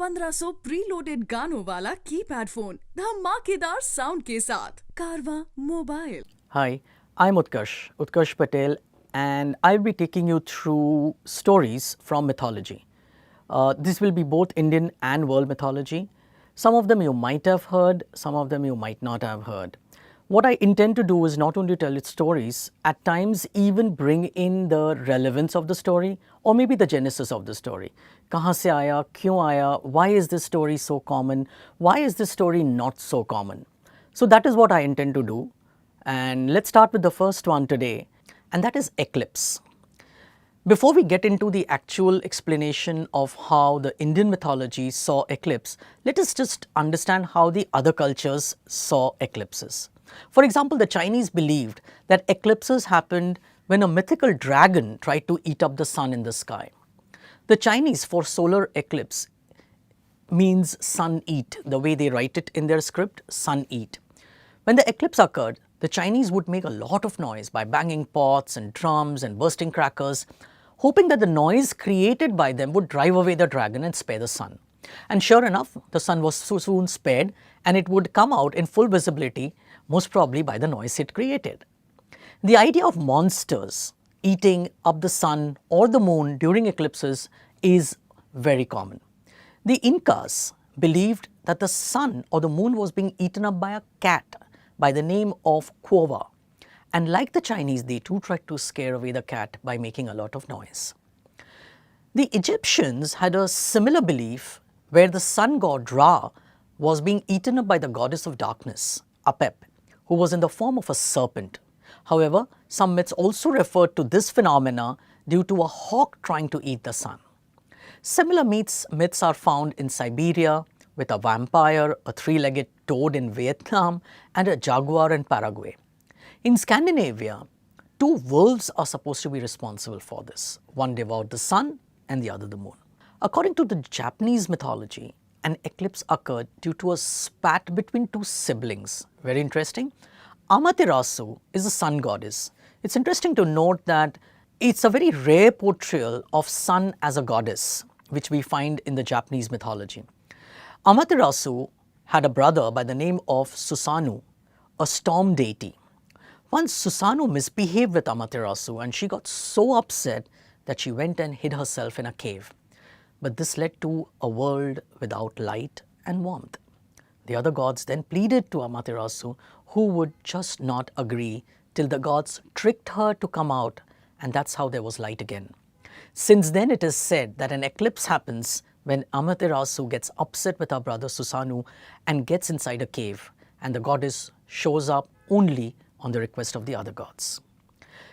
1500 preloaded गानों वाला keypad phone धमाकेदार साउंड के साथ कारवा mobile. Hi, I'm Utkarsh Patel, and I'll be taking you through stories from mythology. This will be both Indian and world mythology. Some of them you might have heard, some of them you might not have heard. What I intend to do is not only tell its stories, at times even bring in the relevance of the story or maybe the genesis of the story. Kahan se aaya, kyun aaya, why is this story so common, why is this story not so common? So that is what I intend to do. And let's start with the first one today, and that is eclipse. Before we get into the actual explanation of how the Indian mythology saw eclipse, let us just understand how the other cultures saw eclipses. For example, the Chinese believed that eclipses happened when a mythical dragon tried to eat up the sun in the sky. The Chinese, for solar eclipse, means sun eat, the way they write it in their script, sun eat. When the eclipse occurred, the Chinese would make a lot of noise by banging pots and drums and bursting crackers, hoping that the noise created by them would drive away the dragon and spare the sun. And sure enough, the sun was soon spared, and it would come out in full visibility, most probably by the noise it created. The idea of monsters eating up the sun or the moon during eclipses is very common. The Incas believed that the sun or the moon was being eaten up by a cat by the name of Quova. And like the Chinese, they too tried to scare away the cat by making a lot of noise. The Egyptians had a similar belief where the sun god Ra was being eaten up by the goddess of darkness, Apep, who was in the form of a serpent. However, some myths also referred to this phenomena due to a hawk trying to eat the sun. Similar myths are found in Siberia with a vampire, a three-legged toad in Vietnam, and a jaguar in Paraguay. In Scandinavia, two wolves are supposed to be responsible for this. One devoured the sun and the other the moon. According to the Japanese mythology, an eclipse occurred due to a spat between two siblings. Very interesting. Amaterasu is a sun goddess. It's interesting to note that it's a very rare portrayal of sun as a goddess, which we find in the Japanese mythology. Amaterasu had a brother by the name of Susanoo, a storm deity. Once Susanoo misbehaved with Amaterasu, and she got so upset that she went and hid herself in a cave. But this led to a world without light and warmth. The other gods then pleaded to Amaterasu, who would just not agree, till the gods tricked her to come out, and that's how there was light again. Since then, it is said that an eclipse happens when Amaterasu gets upset with her brother Susanoo and gets inside a cave, and the goddess shows up only on the request of the other gods.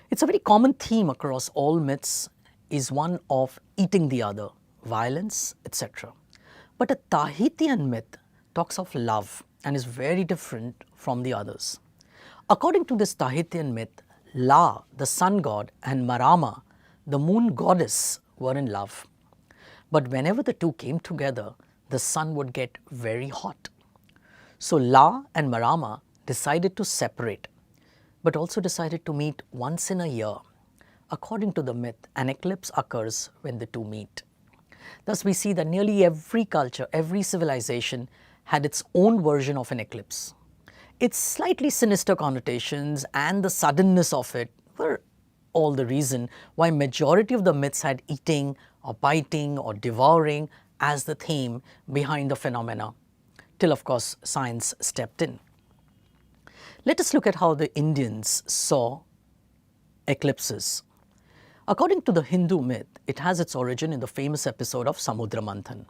It's a very common theme across all myths is one of eating the other, violence, etc. But a Tahitian myth talks of love and is very different from the others. According to this Tahitian myth, La, the sun god, and Marama, the moon goddess, were in love. But whenever the two came together, the sun would get very hot. So La and Marama decided to separate, but also decided to meet once in a year. According to the myth, an eclipse occurs when the two meet. Thus, we see that nearly every culture, every civilization had its own version of an eclipse. Its slightly sinister connotations and the suddenness of it were all the reason why majority of the myths had eating or biting or devouring as the theme behind the phenomena, till of course science stepped in. Let us look at how the Indians saw eclipses. According to the Hindu myth, it has its origin in the famous episode of Samudra Manthan.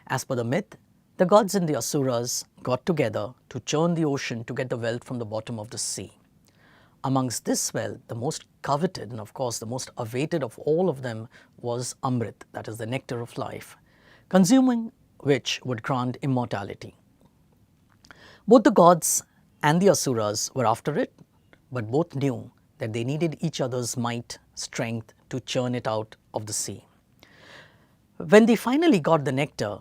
As per the myth, the gods and the asuras got together to churn the ocean to get the wealth from the bottom of the sea. Amongst this wealth, the most coveted and of course the most awaited of all of them was Amrit, that is the nectar of life, consuming which would grant immortality. Both the gods and the asuras were after it, but both knew that they needed each other's might, strength to churn it out of the sea. When they finally got the nectar,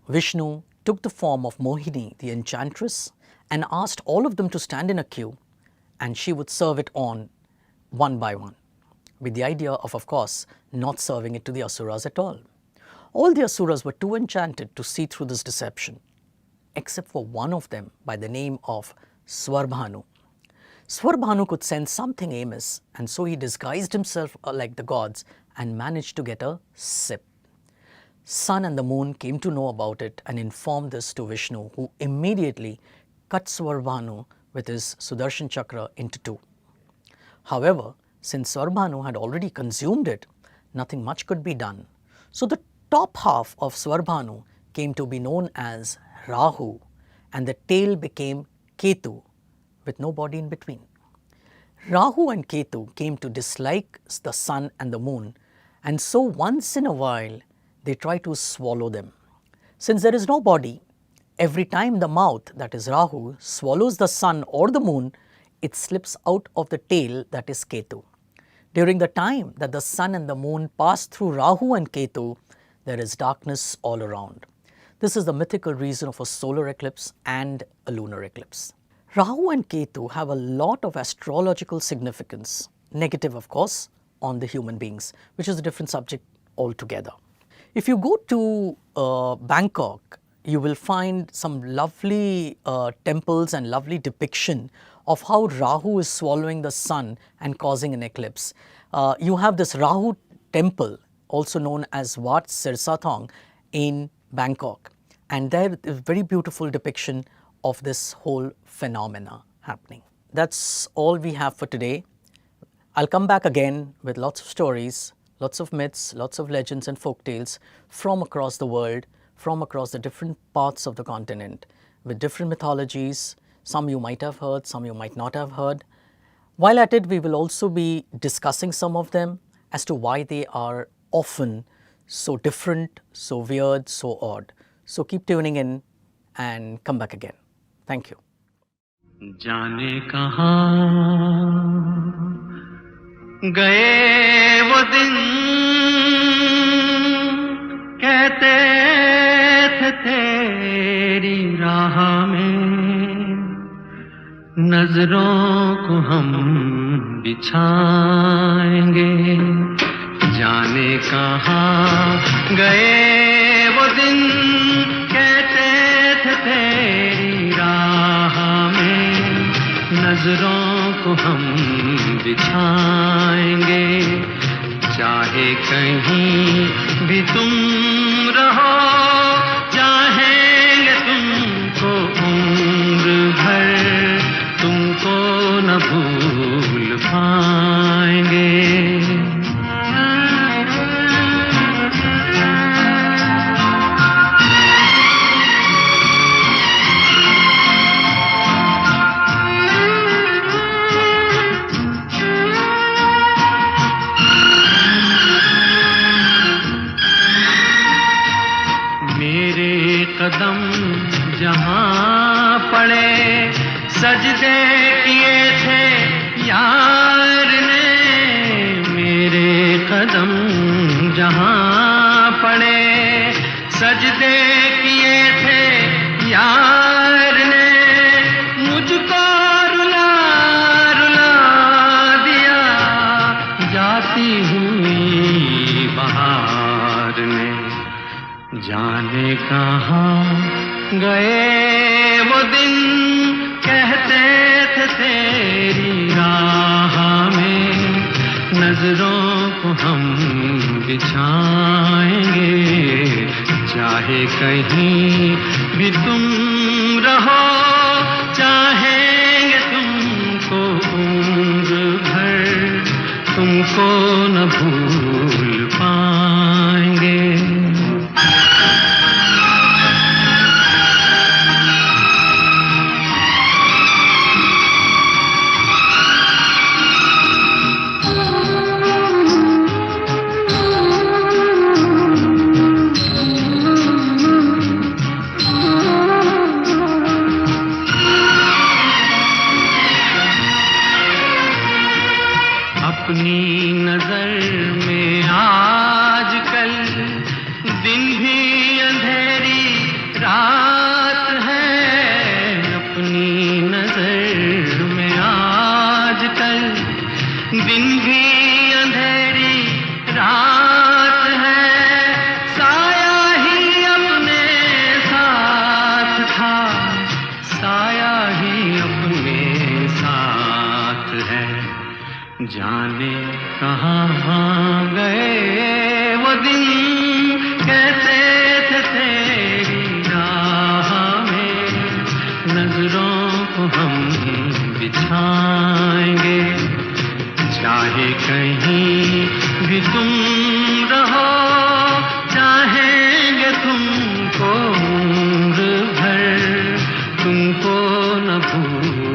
Vishnu took the form of Mohini, the enchantress, and asked all of them to stand in a queue, and she would serve it on one by one, with the idea of course, not serving it to the asuras at all. All the asuras were too enchanted to see through this deception, except for one of them by the name of Swarbhanu. Swarbhanu could sense something amiss, and so he disguised himself like the gods and managed to get a sip. Sun and the moon came to know about it and informed this to Vishnu, who immediately cut Swarbhanu with his Sudarshan Chakra into two. However, since Swarbhanu had already consumed it, nothing much could be done. So the top half of Swarbhanu came to be known as Rahu, and the tail became Ketu, with no body in between. Rahu and Ketu came to dislike the sun and the moon, and so once in a while they try to swallow them. Since there is no body, every time the mouth, that is Rahu, swallows the sun or the moon, it slips out of the tail, that is Ketu. During the time that the sun and the moon pass through Rahu and Ketu, there is darkness all around. This is the mythical reason of a solar eclipse and a lunar eclipse. Rahu and Ketu have a lot of astrological significance, negative of course, on the human beings, which is a different subject altogether. If you go to Bangkok, you will find some lovely temples and lovely depiction of how Rahu is swallowing the sun and causing an eclipse. You have this Rahu temple, also known as Wat Sirsathong, in Bangkok, and there is a very beautiful depiction of this whole phenomena happening. That's all we have for today. I'll come back again with lots of stories, lots of myths, lots of legends and folk tales from across the world, from across the different parts of the continent, with different mythologies. Some you might have heard, some you might not have heard. While at it, we will also be discussing some of them as to why they are often so different, so weird, so odd. So keep tuning in and come back again. Thank you. जाने कहाँ गए वो दिन कहते थे तेरी राह में नजरों को हम बिछाएंगे जाने कहाँ गए वो दिन कहते थे तेरी राह में नजरों को हम बिछाएंगे चाहे कहीं भी तुम रहो चाहेंगे तुमको उम्र भर तुमको न भूल पाएंगे कदम जहाँ पड़े सजदे किए थे यार ने मेरे कदम जहाँ पड़े सजदे किए थे यार ने मुझको रुला रुला दिया जाती हुई बहार ने जाने कहाँ गए वो दिन कहते थे तेरी राह में नजरों को हम बिछाएंगे चाहे कहीं भी तुम रहो चाहेंगे तुमको उम्र भर तुमको न भूल पाएंगे अपनी नजर में जाने कहाँ गए वो दिन, कैसे थे तेरी राह में, नजरों को हम बिछाएंगे, चाहे कहीं भी तुम रहो, चाहेंगे तुमको उम्र भर, तुमको न भूल